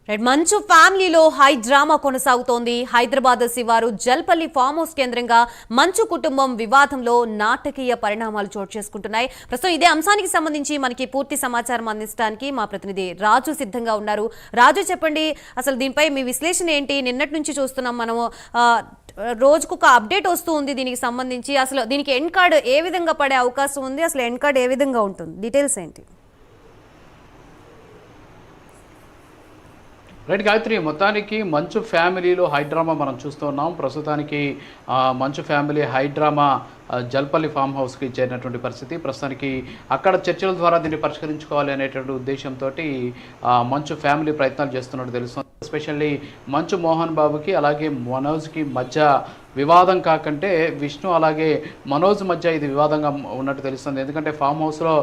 మంచు ఫ్యామిలీలో high drama కొనసాగుతోంది. హైదరాబాద్ శివారు జల్పల్లి ఫామ్ హౌస్ కేంద్రంగా మంచు కుటుంబం వివాదంలో నాటకీయ పరిణామాలు చోటు చేసుకుంటున్నాయి. ప్రస్తుతం ఇదే అంశానికి సంబంధించి మనకి పూర్తి సమాచారం అందించడానికి మా ప్రతినిధి రాజు సిద్ధంగా ఉన్నారు. రాజు, చెప్పండి, అసలు దీనిపై మీ విశ్లేషణ ఏంటి? నిన్నటి నుంచి చూస్తున్నాం మనము, రోజుకు ఒక అప్డేట్ వస్తూ ఉంది దీనికి సంబంధించి. అసలు దీనికి ఎండ్ కార్డ్ ఏ విధంగా పడే అవకాశం ఉంది? అసలు ఎండ్ కార్డ్ ఏ విధంగా ఉంటుంది? డీటెయిల్స్ ఏంటి? రైట్ గాయత్రి, మొత్తానికి మంచు ఫ్యామిలీలో హైడ్రామా మనం చూస్తూ ఉన్నాం. ప్రస్తుతానికి మంచు ఫ్యామిలీ హైడ్రామా జల్పల్లి ఫామ్ హౌస్కి చేరినటువంటి పరిస్థితి. ప్రస్తుతానికి అక్కడ చర్చల ద్వారా దీన్ని పరిష్కరించుకోవాలి అనేటువంటి ఉద్దేశంతో మంచు ఫ్యామిలీ ప్రయత్నాలు చేస్తున్నట్టు తెలుస్తుంది. ఎస్పెషల్లీ మంచు మోహన్ బాబుకి అలాగే మనోజ్కి మధ్య వివాదం కాకంటే విష్ణు అలాగే మనోజ్ మధ్య ఇది వివాదంగా ఉన్నట్టు తెలుస్తుంది. ఎందుకంటే ఫామ్ హౌస్లో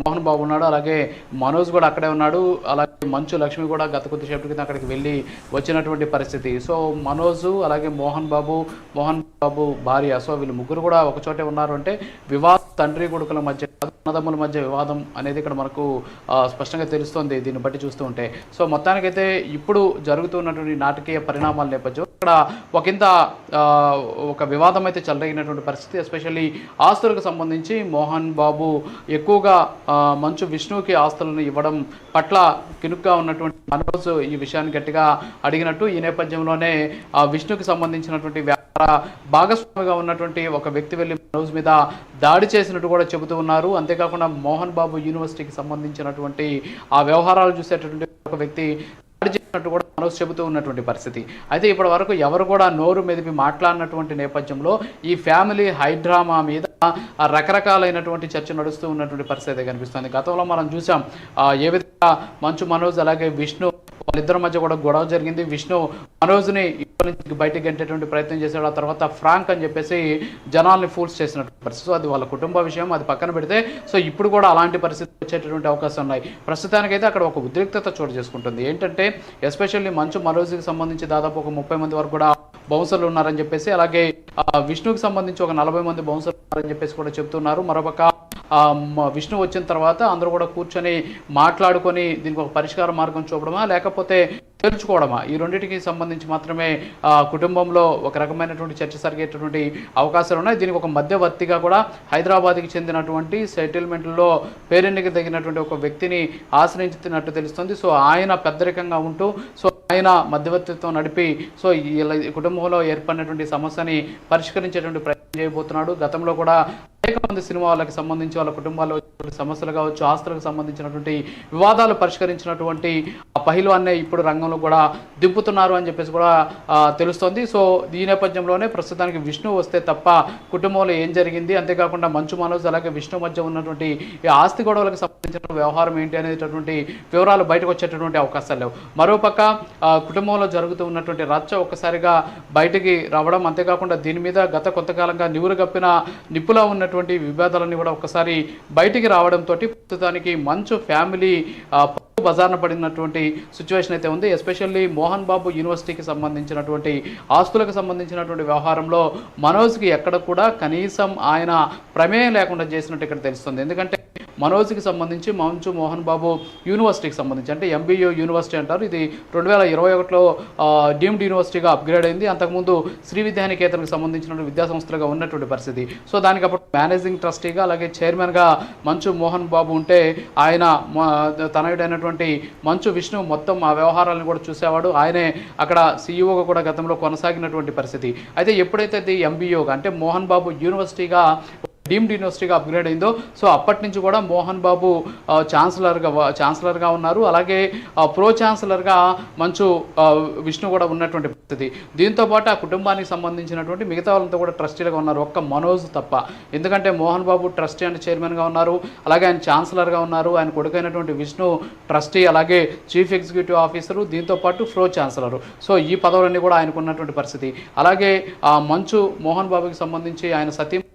మోహన్ బాబు ఉన్నాడు, అలాగే మనోజ్ కూడా అక్కడే ఉన్నాడు, అలాగే మంచు లక్ష్మి కూడా గత కొద్దిసేపటి క్రితం అక్కడికి వెళ్ళి వచ్చినటువంటి పరిస్థితి. సో మనోజ్ అలాగే మోహన్ బాబు భార్య, సో వీళ్ళు ముగ్గురు కూడా ఒకచోటే ఉన్నారు అంటే వివాదం తండ్రి కొడుకుల మధ్య, అన్నదమ్ముల మధ్య వివాదం అనేది ఇక్కడ మనకు స్పష్టంగా తెలుస్తుంది దీన్ని బట్టి చూస్తూ ఉంటే. సో మొత్తానికైతే ఇప్పుడు జరుగుతున్నటువంటి నాటకీయ పరిణామాల నేపథ్యం ఇక్కడ ఒక వివాదం అయితే చెలరేగినటువంటి పరిస్థితి. ఎస్పెషల్లీ ఆస్తులకు సంబంధించి మోహన్ బాబు ఎక్కువగా మంచు విష్ణుకి ఆస్తులను ఇవ్వడం పట్ల కినుగ్గా ఉన్నటువంటి మనోజ్ ఈ విషయాన్ని గట్టిగా అడిగినట్టు, ఈ నేపథ్యంలోనే విష్ణుకి సంబంధించినటువంటి వ్యాపార భాగస్వామిగా ఉన్నటువంటి ఒక వ్యక్తి వెళ్ళి మనోజ్ మీద దాడి చేసినట్టు కూడా చెబుతూ ఉన్నారు. అంతేకాకుండా మోహన్ బాబు యూనివర్సిటీకి సంబంధించినటువంటి ఆ వ్యవహారాలు చూసేటటువంటి ఒక వ్యక్తి దాడి చేసినట్టు కూడా మనోజ్ చెబుతూ ఉన్నటువంటి పరిస్థితి. అయితే ఇప్పటి వరకు ఎవరు కూడా నోరు మెదిపి మాట్లాడినటువంటి నేపథ్యంలో ఈ ఫ్యామిలీ హైడ్రామా మీద రకరకాలైనటువంటి చర్చ నడుస్తూ ఉన్నటువంటి పరిస్థితి కనిపిస్తుంది. గతంలో మనం చూసాం ఏ విధంగా మంచు మనోజ్ అలాగే విష్ణు వాళ్ళిద్దరి మధ్య కూడా గొడవ జరిగింది. విష్ణు మనోజ్ని ఇంట్లో నుంచి బయటకు గంటేటువంటి ప్రయత్నం చేశాడు. ఆ తర్వాత ఫ్రాంక్ అని చెప్పేసి జనాల్ని ఫోర్స్ చేసినటువంటి పరిస్థితి. సో అది వాళ్ళ కుటుంబ విషయం, అది పక్కన పెడితే సో ఇప్పుడు కూడా అలాంటి పరిస్థితి వచ్చేటటువంటి అవకాశం ఉన్నాయి. ప్రస్తుతానికైతే అక్కడ ఒక ఉద్రిక్తత చోటు చేసుకుంటుంది. ఏంటంటే ఎస్పెషల్లీ మంచు మనోజ్కి సంబంధించి దాదాపు ఒక 30 మంది వరకు కూడా బౌన్సర్లు ఉన్నారని చెప్పేసి, అలాగే విష్ణుకి సంబంధించి ఒక 40 మంది బౌన్సర్లు ఉన్నారని చెప్పేసి కూడా చెప్తున్నారు. మరోపక్క విష్ణు వచ్చిన తర్వాత అందరూ కూడా కూర్చొని మాట్లాడుకొని దీనికి ఒక పరిష్కార మార్గం చూపడమా లేకపోతే తెలుసుకోవడమా, ఈ రెండింటికి సంబంధించి మాత్రమే కుటుంబంలో ఒక రకమైనటువంటి చర్చ జరిగేటటువంటి అవకాశాలు ఉన్నాయి. దీనికి ఒక మధ్యవర్తిగా కూడా హైదరాబాద్కి చెందినటువంటి సెటిల్మెంట్లో పేరెన్నిక తగినటువంటి ఒక వ్యక్తిని ఆశ్రయించినట్టు తెలుస్తుంది. సో ఆయన పెద్దరికంగా ఉంటూ సో ఆయన మధ్యవర్తిత్వం నడిపి సో ఈ కుటుంబంలో ఏర్పడినటువంటి సమస్యని పరిష్కరించేటువంటి ప్రయత్నం చేయబోతున్నాడు. గతంలో కూడా అనేక మంది సినిమా వాళ్ళకి సంబంధించి వాళ్ళ కుటుంబాల్లో సమస్యలు కావచ్చు, ఆస్తులకు సంబంధించినటువంటి వివాదాలు పరిష్కరించినటువంటి ఆ పహిల్వాన్నే ఇప్పుడు రంగంలో కూడా దింపుతున్నారు అని చెప్పేసి కూడా తెలుస్తోంది. సో ఈ నేపథ్యంలోనే ప్రస్తుతానికి విష్ణు వస్తే తప్ప కుటుంబంలో ఏం జరిగింది, అంతేకాకుండా మంచు మనోజ్ అలాగే విష్ణు మధ్య ఉన్నటువంటి ఈ ఆస్తి గొడవలకు సంబంధించిన వ్యవహారం ఏంటి అనేటటువంటి వివరాలు బయటకు వచ్చేటటువంటి అవకాశాలు లేవు. మరోపక్క కుటుంబంలో జరుగుతూ ఉన్నటువంటి రచ్చ ఒక్కసారిగా బయటికి రావడం, అంతేకాకుండా దీని మీద గత కొంతకాలంగా నివురుగప్పిన నిప్పులా ఉన్నటువంటి వివాదాలన్నీ కూడా ఒక్కసారి బయటికి రావడంతో ప్రస్తుతానికి మంచు ఫ్యామిలీ బజార్న పడినటువంటి సిచ్యువేషన్ అయితే ఉంది. ఎస్పెషల్లీ మోహన్ బాబు యూనివర్సిటీకి సంబంధించినటువంటి ఆస్తులకు సంబంధించినటువంటి వ్యవహారంలో మనోజ్కి ఎక్కడ కూడా కనీసం ఆయన ప్రమేయం లేకుండా చేసినట్టు ఇక్కడ తెలుస్తుంది. ఎందుకంటే మనోజ్కి సంబంధించి మంచు మోహన్ బాబు యూనివర్సిటీకి సంబంధించి అంటే ఎంబీయూ యూనివర్సిటీ అంటారు, ఇది 2021లో డీమ్డ్ యూనివర్సిటీగా అప్గ్రేడ్ అయింది. అంతకుముందు శ్రీ విద్యానికేతన్కి సంబంధించిన విద్యాసంస్థలుగా ఉన్నటువంటి పరిస్థితి. సో దానికి అప్పుడు మేనేజింగ్ ట్రస్టీగా అలాగే చైర్మన్గా మంచు మోహన్ బాబు ఉంటే ఆయన తనయుడైనటువంటి మంచు విష్ణు మొత్తం ఆ వ్యవహారాలను కూడా చూసేవాడు. ఆయనే అక్కడ సీఈఓగా కూడా గతంలో కొనసాగినటువంటి పరిస్థితి. అయితే ఎప్పుడైతే అది ఎంబీఓగా అంటే మోహన్ బాబు యూనివర్సిటీగా డీమ్డ్ యూనివర్సిటీగా అప్గ్రేడ్ అయిందో సో అప్పటి నుంచి కూడా మోహన్ బాబు ఛాన్సలర్గా ఉన్నారు, అలాగే ప్రో ఛాన్సలర్గా మంచు విష్ణు కూడా ఉన్నటువంటి పరిస్థితి. దీంతోపాటు ఆ కుటుంబానికి సంబంధించినటువంటి మిగతా వాళ్ళంతా కూడా ట్రస్టీలుగా ఉన్నారు, ఒక్క మనోజ్ తప్ప. ఎందుకంటే మోహన్ బాబు ట్రస్టీ అండ్ చైర్మన్గా ఉన్నారు, అలాగే ఆయన ఛాన్సలర్గా ఉన్నారు, ఆయన కొడుకైనటువంటి విష్ణు ట్రస్టీ, అలాగే చీఫ్ ఎగ్జిక్యూటివ్ ఆఫీసరు, దీంతోపాటు ప్రో ఛాన్సలరు. సో ఈ పదవులన్నీ కూడా ఆయనకు ఉన్నటువంటి పరిస్థితి. అలాగే మంచు మోహన్ బాబుకి సంబంధించి ఆయన సతీమణి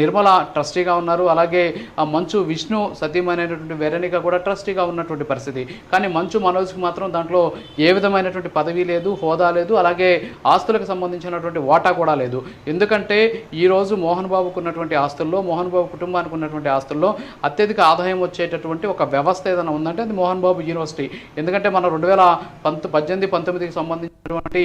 నిర్మల ట్రస్టీగా ఉన్నారు. అలాగే మంచు విష్ణు సతీమైనటువంటి వెరణిక కూడా ట్రస్టీగా ఉన్నటువంటి పరిస్థితి. కానీ మంచు మనోజ్కి మాత్రం దాంట్లో ఏ విధమైనటువంటి పదవి లేదు, హోదా లేదు, అలాగే ఆస్తులకు సంబంధించినటువంటి వాటా కూడా లేదు. ఎందుకంటే ఈరోజు మోహన్ బాబుకు ఉన్నటువంటి ఆస్తుల్లో, మోహన్ బాబు కుటుంబానికి ఉన్నటువంటి ఆస్తుల్లో అత్యధిక ఆదాయం వచ్చేటటువంటి ఒక వ్యవస్థ ఏదైనా ఉందంటే అది మోహన్ బాబు యూనివర్సిటీ. ఎందుకంటే మనం 2018-19కి సంబంధించినటువంటి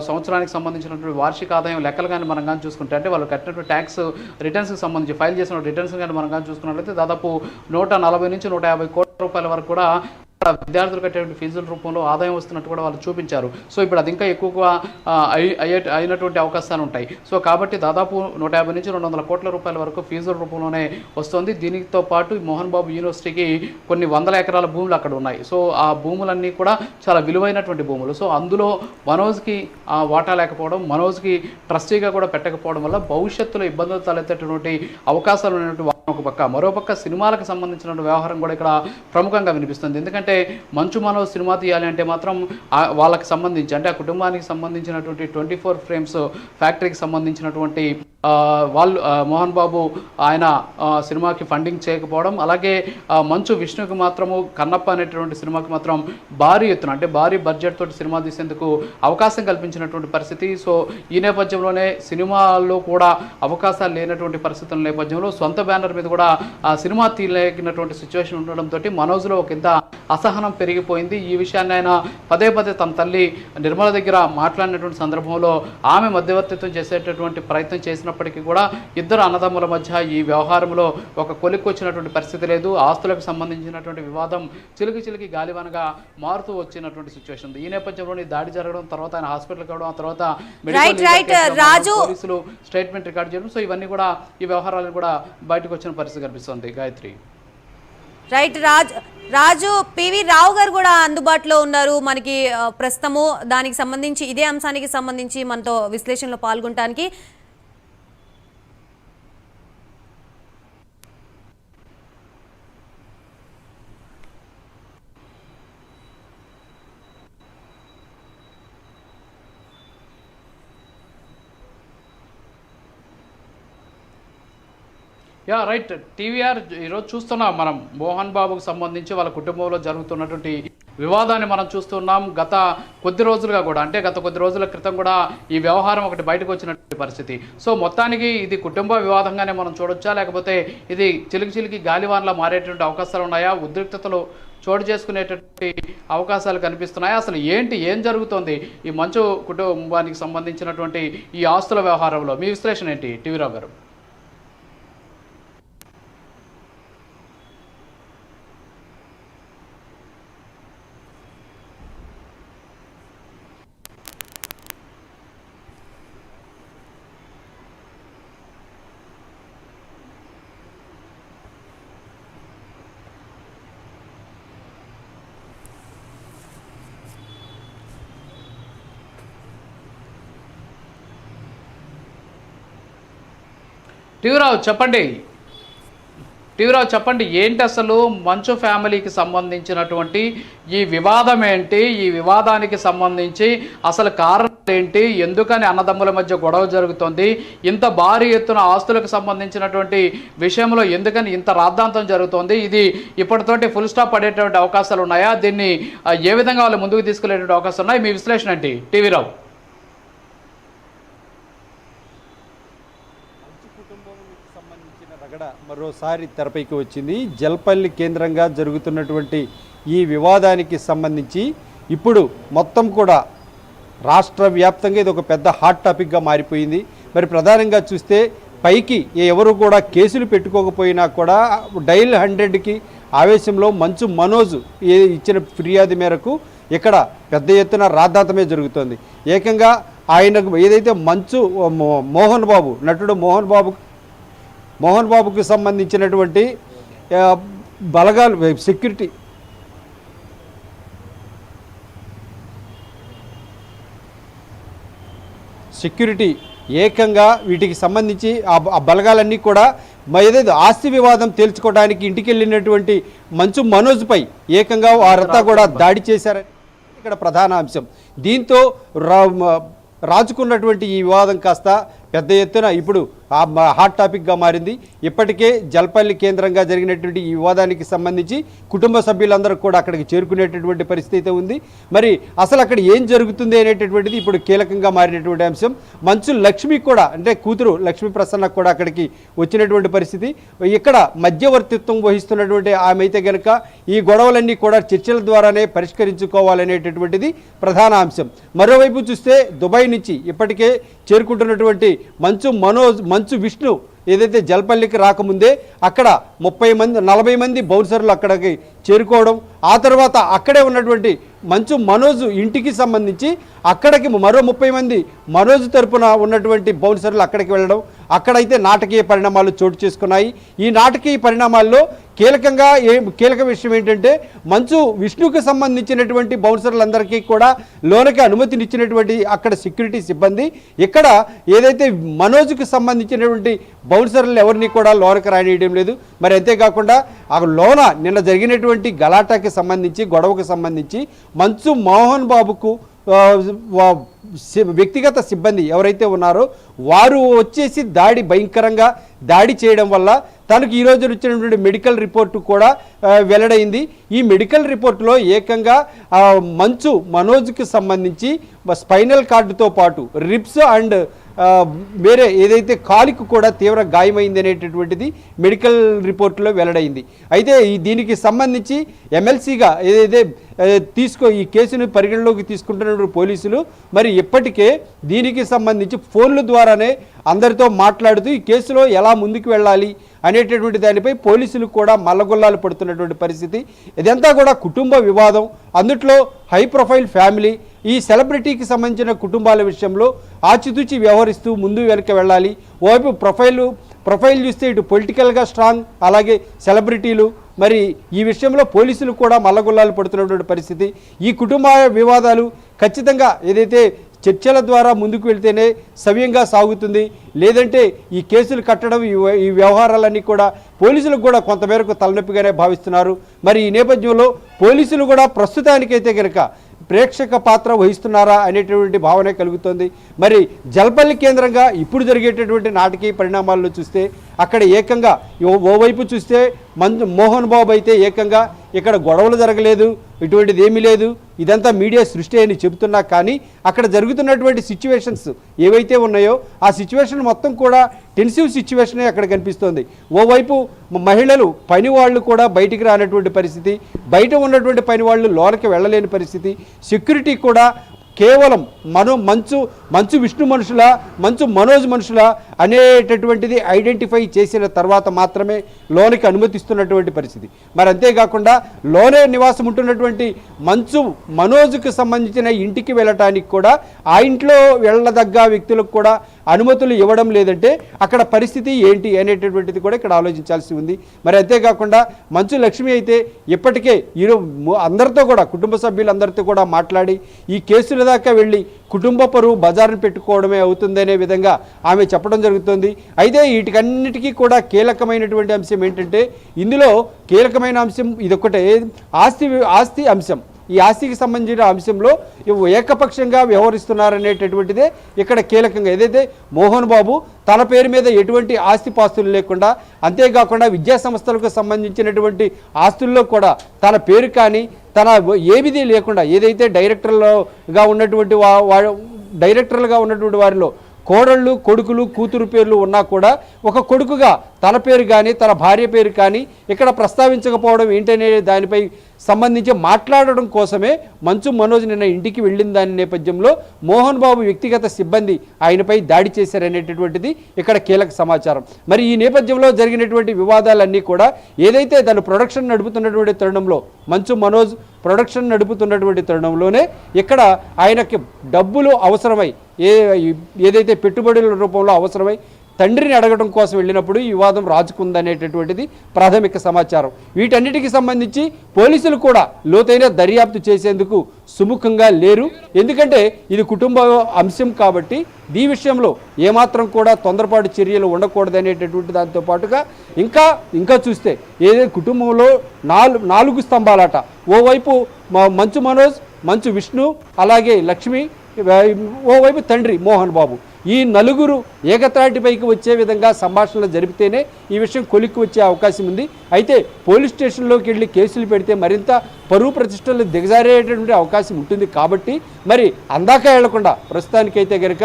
సంవత్సరానికి సంబంధించినటువంటి వార్షిక ఆదాయం లెక్కలు కానీ మనం కానీ చూసుకుంటే, అంటే వాళ్ళు కట్టినటువంటి ట్యాక్స్ రిటర్న్స్కి సంబంధించి ఫైల్ చేసిన రిటర్న్స్ కానీ మనం కానీ చూసుకున్నట్లయితే దాదాపు 140 నుంచి 150 కోట్ల రూపాయల వరకు కూడా విద్యార్థులు కట్టేటువంటి ఫీజుల రూపంలో ఆదాయం వస్తున్నట్టు కూడా వాళ్ళు చూపించారు. సో ఇప్పుడు అది ఇంకా ఎక్కువగా అయినటువంటి అవకాశాలు ఉంటాయి. సో కాబట్టి దాదాపు 150 నుంచి 200 కోట్ల రూపాయల వరకు ఫీజుల రూపంలోనే వస్తుంది. దీనితో పాటు మోహన్ బాబు యూనివర్సిటీకి కొన్ని వందల ఎకరాల భూములు అక్కడ ఉన్నాయి. సో ఆ భూములన్నీ కూడా చాలా విలువైనటువంటి భూములు. సో అందులో మనోజ్కి వాటా లేకపోవడం, మనోజ్కి ట్రస్టీగా కూడా పెట్టకపోవడం వల్ల భవిష్యత్తులో ఇబ్బందులు తలెత్తేటువంటి అవకాశాలు ఉన్నటువంటి ఒక పక్క, మరోపక్క సినిమాలకు సంబంధించిన వ్యవహారం కూడా ఇక్కడ ప్రముఖంగా వినిపిస్తుంది. ఎందుకంటే మంచు మనోజ్ సినిమా తీయాలి అంటే మాత్రం వాళ్ళకి సంబంధించి, అంటే ఆ కుటుంబానికి సంబంధించినటువంటి 24 ఫ్రేమ్స్ ఫ్యాక్టరీకి సంబంధించినటువంటి వాళ్ళు మోహన్ బాబు ఆయన సినిమాకి ఫండింగ్ చేయకపోవడం, అలాగే మంచు విష్ణుకి మాత్రము కన్నప్ప అనేటువంటి సినిమాకి మాత్రం భారీ ఎత్తున, అంటే భారీ బడ్జెట్ తోటి సినిమా తీసేందుకు అవకాశం కల్పించినటువంటి పరిస్థితి. సో ఈ నేపథ్యంలోనే సినిమాల్లో కూడా అవకాశాలు లేనటువంటి పరిస్థితుల నేపథ్యంలో సొంత బ్యానర్ మీద కూడా ఆ సినిమా తీయలేగినటువంటి సిచ్యువేషన్ ఉండడంతో మనోజ్లో ఒక ఇంత అసహనం పెరిగిపోయింది. ఈ విషయాన్ని ఆయన పదే తన తల్లి నిర్మల దగ్గర మాట్లాడినటువంటి సందర్భంలో ఆమె మధ్యవర్తిత్వం చేసేటటువంటి ప్రయత్నం చేసినప్పటికీ కూడా ఇద్దరు అన్నదమ్ముల మధ్య ఈ వ్యవహారంలో ఒక కొలిక్కొచ్చినటువంటి పరిస్థితి లేదు. ఆస్తులకు సంబంధించినటువంటి వివాదం చిలికి గాలివానగా మారుతూ వచ్చినటువంటి సిచ్యువేషన్ ఉంది. ఈ నేపథ్యంలోని దాడి జరగడం, తర్వాత ఆయన హాస్పిటల్ కావడం, ఆ తర్వాత పోలీసులు స్టేట్మెంట్ రికార్డ్ చేయడం, సో ఇవన్నీ కూడా ఈ వ్యవహారాలు కూడా బయటకు వచ్చిన పరిస్థితి కనిపిస్తుంది. గాయత్రి. రైట్ రాజు, పివి రావు గారు కూడా అందుబాటులో ఉన్నారు మనకి ప్రస్తుతము. దానికి సంబంధించి, ఇదే అంశానికి సంబంధించి మనతో విశ్లేషణలో పాల్గొనడానికి. రైట్ టీవీఆర్, ఈరోజు చూస్తున్నాం మనం మోహన్ బాబుకు సంబంధించి వాళ్ళ కుటుంబంలో జరుగుతున్నటువంటి వివాదాన్ని మనం చూస్తున్నాం. గత కొద్ది రోజులుగా కూడా, అంటే గత కొద్ది రోజుల క్రితం కూడా ఈ వ్యవహారం ఒకటి బయటకు వచ్చినటువంటి పరిస్థితి. సో మొత్తానికి ఇది కుటుంబ వివాదంగానే మనం చూడొచ్చా, లేకపోతే ఇది చిలికి గాలివాన్లా మారేటువంటి అవకాశాలు ఉన్నాయా, ఉద్రిక్తతలు చోటు చేసుకునేటటువంటి అవకాశాలు కనిపిస్తున్నాయా, అసలు ఏం జరుగుతోంది ఈ మంచు కుటుంబానికి సంబంధించినటువంటి ఈ ఆస్తుల వ్యవహారంలో? మీ విశ్లేషణ ఏంటి టీవీరావు గారు? టీవీరావు చెప్పండి, ఏంటి అసలు మంచు ఫ్యామిలీకి సంబంధించినటువంటి ఈ వివాదం ఏంటి? ఈ వివాదానికి సంబంధించి అసలు కారణం ఏంటి? ఎందుకని అన్నదమ్ముల మధ్య గొడవ జరుగుతుంది? ఇంత భారీ ఎత్తున ఆస్తులకు సంబంధించినటువంటి విషయంలో ఎందుకని ఇంత రాద్ధాంతం జరుగుతోంది? ఇది ఇప్పటితోటి ఫుల్ స్టాప్ పడేటువంటి అవకాశాలు ఉన్నాయా? దీన్ని ఏ విధంగా వాళ్ళు ముందుకు తీసుకెళ్లేటువంటి అవకాశాలు ఉన్నాయి? మీ విశ్లేషణ ఏంటి టీవీరావు? మరోసారి తెరపైకి వచ్చింది. జల్పల్లి కేంద్రంగా జరుగుతున్నటువంటి ఈ వివాదానికి సంబంధించి ఇప్పుడు మొత్తం కూడా రాష్ట్ర వ్యాప్తంగా ఇది ఒక పెద్ద హాట్ టాపిక్గా మారిపోయింది. మరి ప్రధానంగా చూస్తే పైకి ఎవరు కూడా కేసులు పెట్టుకోకపోయినా కూడా డైల్ 100కి ఆవేశంలో మంచు మనోజ్ ఇచ్చిన ఫిర్యాదు మేరకు ఇక్కడ పెద్ద ఎత్తున రాద్ధాంతమే జరుగుతోంది. ఏకంగా ఆయనకు ఏదైతే మంచు నటుడు మోహన్ బాబుకు సంబంధించినటువంటి బలగాలు సెక్యూరిటీ ఏకంగా వీటికి సంబంధించి ఆ బలగాలన్నీ కూడా ఏదైతే ఆస్తి వివాదం తేల్చుకోవడానికి ఇంటికి వెళ్ళినటువంటి మంచు మనోజ్పై ఏకంగా వారంతా కూడా దాడి చేశారని ఇక్కడ ప్రధాన అంశం. దీంతో రాజుకున్నటువంటి ఈ వివాదం కాస్త పెద్ద ఎత్తున ఇప్పుడు హాట్ టాపిక్గా మారింది. ఇప్పటికే జల్పల్లి కేంద్రంగా జరిగినటువంటి ఈ వివాదానికి సంబంధించి కుటుంబ సభ్యులందరూ కూడా అక్కడికి చేరుకునేటటువంటి పరిస్థితి ఉంది. మరి అసలు అక్కడ ఏం జరుగుతుంది అనేటటువంటిది ఇప్పుడు కీలకంగా మారినటువంటి అంశం. మంచు లక్ష్మి కూడా, అంటే కూతురు లక్ష్మీ ప్రసన్న కూడా అక్కడికి వచ్చినటువంటి పరిస్థితి. ఇక్కడ మధ్యవర్తిత్వం వహిస్తున్నటువంటి ఆమె అయితే కనుక ఈ గొడవలన్నీ కూడా చర్చల ద్వారానే పరిష్కరించుకోవాలనేటటువంటిది ప్రధాన అంశం. మరోవైపు చూస్తే దుబాయ్ నుంచి ఇప్పటికే చేరుకుంటున్నటువంటి మంచు విష్ణు ఏదైతే జల్పల్లికి రాకముందే అక్కడ 40 మంది బౌన్సర్లు అక్కడికి చేరుకోవడం, ఆ తర్వాత అక్కడే ఉన్నటువంటి మంచు మనోజ్ ఇంటికి సంబంధించి అక్కడికి మరో 30 మంది మనోజ్ తరపున ఉన్నటువంటి బౌన్సర్లు అక్కడికి వెళ్ళడం, అక్కడైతే నాటకీయ పరిణామాలు చోటు చేసుకున్నాయి. ఈ నాటకీయ పరిణామాల్లో కీలక విషయం ఏంటంటే మంచు విష్ణుకు సంబంధించినటువంటి బౌన్సర్లందరికీ కూడా లోనకి అనుమతినిచ్చినటువంటి అక్కడ సెక్యూరిటీ సిబ్బంది ఇక్కడ ఏదైతే మనోజ్కు సంబంధించినటువంటి బౌన్సర్లు ఎవరిని కూడా లోనకి రానియడం లేదు. మరి అంతేకాకుండా ఆ లోన నిన్న జరిగినటువంటి గలాటాకి సంబంధించి గొడవకు సంబంధించి మంచు మోహన్ బాబుకు వ్యక్తిగత సిబ్బంది ఎవరైతే ఉన్నారో వారు వచ్చేసి భయంకరంగా దాడి చేయడం వల్ల తనకు ఈరోజు వచ్చినటువంటి మెడికల్ రిపోర్టు కూడా వెల్లడైంది. ఈ మెడికల్ రిపోర్టులో ఏకంగా మంచు మనోజ్కి సంబంధించి స్పైనల్ కార్డుతో పాటు రిబ్స్ అండ్ వేరే ఏదైతే కాలికి కూడా తీవ్ర గాయమైంది అనేటటువంటిది మెడికల్ రిపోర్టులో వెల్లడైంది. అయితే దీనికి సంబంధించి ఎమ్మెల్సీగా ఏదైతే ఈ కేసును పరిగణలోకి తీసుకుంటున్న పోలీసులు మరి ఇప్పటికే దీనికి సంబంధించి ఫోన్ల ద్వారానే అందరితో మాట్లాడుతూ ఈ కేసులో ఎలా ముందుకు వెళ్ళాలి అనేటటువంటి దానిపై పోలీసులు కూడా మల్లగొల్లాలు పడుతున్నటువంటి పరిస్థితి. ఇదంతా కూడా కుటుంబ వివాదం, అందుట్లో హై ప్రొఫైల్ ఫ్యామిలీ, ఈ సెలబ్రిటీకి సంబంధించిన కుటుంబాల విషయంలో ఆచితూచి వ్యవహరిస్తూ ముందు వెనక వెళ్ళాలి. ఓవైపు ప్రొఫైల్ చూస్తే ఇటు పొలిటికల్గా స్ట్రాంగ్, అలాగే సెలబ్రిటీలు, మరి ఈ విషయంలో పోలీసులు కూడా మల్లగొల్లాలు పడుతున్నటువంటి పరిస్థితి. ఈ కుటుంబ వివాదాలు ఖచ్చితంగా ఏదైతే చర్చల ద్వారా ముందుకు వెళ్తేనే సవ్యంగా సాగుతుంది, లేదంటే ఈ కేసులు కట్టడం ఈ వ్యవహారాలన్నీ కూడా పోలీసులకు కూడా కొంతమేరకు తలనొప్పిగానే భావిస్తున్నారు. మరి ఈ నేపథ్యంలో పోలీసులు కూడా ప్రస్తుతానికైతే కనుక ప్రేక్షక పాత్ర వహిస్తున్నారా అనేటువంటి భావన కలుగుతుంది. మరి జల్పల్లి కేంద్రంగా ఇప్పుడు జరిగేటటువంటి నాటకీయ పరిణామాల్లో చూస్తే అక్కడ ఏకంగా ఓవైపు చూస్తే మోహన్ బాబు అయితే ఏకంగా ఇక్కడ గొడవలు జరగలేదు, ఇటువంటిది ఏమీ లేదు, ఇదంతా మీడియా సృష్టి అని చెబుతున్నా కానీ అక్కడ జరుగుతున్నటువంటి సిచ్యువేషన్స్ ఏవైతే ఉన్నాయో ఆ సిచ్యువేషన్ మొత్తం కూడా టెన్సివ్ సిచ్యువేషనే అక్కడ కనిపిస్తోంది. ఓవైపు మహిళలు పని వాళ్ళు కూడా బయటికి రానటువంటి పరిస్థితి, బయట ఉన్నటువంటి పని వాళ్ళు లోనకి వెళ్ళలేని పరిస్థితి, సెక్యూరిటీ కూడా కేవలం మంచు విష్ణు మనుషుల మంచు మనోజ్ మనుషుల అనేటటువంటిది ఐడెంటిఫై చేసిన తర్వాత మాత్రమే లోనికి అనుమతిస్తున్నటువంటి పరిస్థితి. మరి అంతేకాకుండా లోనే నివాసం ఉంటున్నటువంటి మంచు మనోజ్కి సంబంధించిన ఇంటికి వెళ్ళటానికి కూడా ఆ ఇంట్లో వెళ్ళదగ్గ వ్యక్తులకు కూడా అనుమతులు ఇవ్వడం లేదంటే అక్కడ పరిస్థితి ఏంటి అనేటటువంటిది కూడా ఇక్కడ ఆలోచించాల్సి ఉంది. మరి అంతేకాకుండా మంచు లక్ష్మి అయితే ఇప్పటికే అందరితో కూడా కుటుంబ సభ్యులందరితో కూడా మాట్లాడి ఈ కేసుల దాకా వెళ్ళి కుటుంబ పరువు బజారును పెట్టుకోవడమే అవుతుందనే విధంగా ఆమె చెప్పడం జరుగుతుంది. అయితే వీటికన్నిటికీ కూడా కీలకమైనటువంటి అంశం ఏంటంటే ఇందులో కీలకమైన అంశం ఇదొక్కటే, ఆస్తి అంశం. ఈ ఆస్తికి సంబంధించిన అంశంలో ఏకపక్షంగా వ్యవహరిస్తున్నారనేటటువంటిదే ఇక్కడ కీలకంగా. ఏదైతే మోహన్ బాబు తన పేరు మీద ఎటువంటి ఆస్తిపాస్తులు లేకుండా, అంతేకాకుండా విద్యా సంస్థలకు సంబంధించినటువంటి ఆస్తుల్లో కూడా తన పేరు కానీ తన ఏమిది లేకుండా, ఏదైతే డైరెక్టర్లుగా ఉన్నటువంటి వారిలో కోడళ్ళు కొడుకులు కూతురు పేర్లు ఉన్నా కూడా ఒక కొడుకుగా తన పేరు కానీ తన భార్య పేరు కానీ ఇక్కడ ప్రస్తావించకపోవడం ఏంటనే దానిపై సంబంధించి మాట్లాడడం కోసమే మంచు మనోజ్ నిన్న ఇంటికి వెళ్ళిన దాని నేపథ్యంలో మోహన్ బాబు వ్యక్తిగత సిబ్బంది ఆయనపై దాడి చేశారనేటటువంటిది ఇక్కడ కీలక సమాచారం. మరి ఈ నేపథ్యంలో జరిగినటువంటి వివాదాలన్నీ కూడా ఏదైతే తను ప్రొడక్షన్ నడుపుతున్నటువంటి తరుణంలో మంచు మనోజ్ ప్రొడక్షన్ నడుపుతున్నటువంటి తరుణంలోనే ఇక్కడ ఆయనకి డబ్బులు అవసరమై ఏదైతే పెట్టుబడుల రూపంలో అవసరమై తండ్రిని అడగడం కోసం వెళ్ళినప్పుడు ఈ వివాదం రాజుకుందనేటటువంటిది ప్రాథమిక సమాచారం. వీటన్నిటికీ సంబంధించి పోలీసులు కూడా లోతైన దర్యాప్తు చేసేందుకు సుముఖంగా లేరు. ఎందుకంటే ఇది కుటుంబ అంశం కాబట్టి ఈ విషయంలో ఏమాత్రం కూడా తొందరపాటు చర్యలు ఉండకూడదనేటటువంటి దాంతో పాటుగా ఇంకా చూస్తే ఏదైతే కుటుంబంలో నాలుగు స్తంభాలట. ఓవైపు మంచు మనోజ్, మంచు విష్ణు, అలాగే లక్ష్మి, ఓవైపు తండ్రి మోహన్ బాబు, ఈ నలుగురు ఏకతాటిపైకి వచ్చే విధంగా సంభాషణలు జరిపితేనే ఈ విషయం కొలిక్కి వచ్చే అవకాశం ఉంది. అయితే పోలీస్ స్టేషన్లోకి వెళ్ళి కేసులు పెడితే మరింత పరువు ప్రతిష్టలు దిగజారేటటువంటి అవకాశం ఉంటుంది. కాబట్టి మరి అందాక వెళ్లకుండా ప్రస్తుతానికైతే కనుక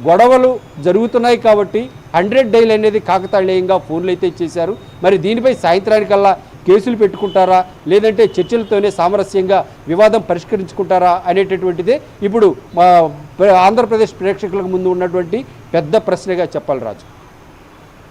గొడవలు జరుగుతున్నాయి కాబట్టి 100 డైల్ అనేది కాకతాళీయంగా ఫోన్లు అయితే ఇచ్చేశారు. మరి దీనిపై సాయంత్రానికల్లా కేసులు పెట్టుకుంటారా లేదంటే చర్చలతోనే సామరస్యంగా వివాదం పరిష్కరించుకుంటారా అనేటటువంటిదే ఇప్పుడు ఆంధ్రప్రదేశ్ ప్రేక్షకులకు ముందు ఉన్నటువంటి పెద్ద ప్రశ్నగా చెప్పాలి రాజు.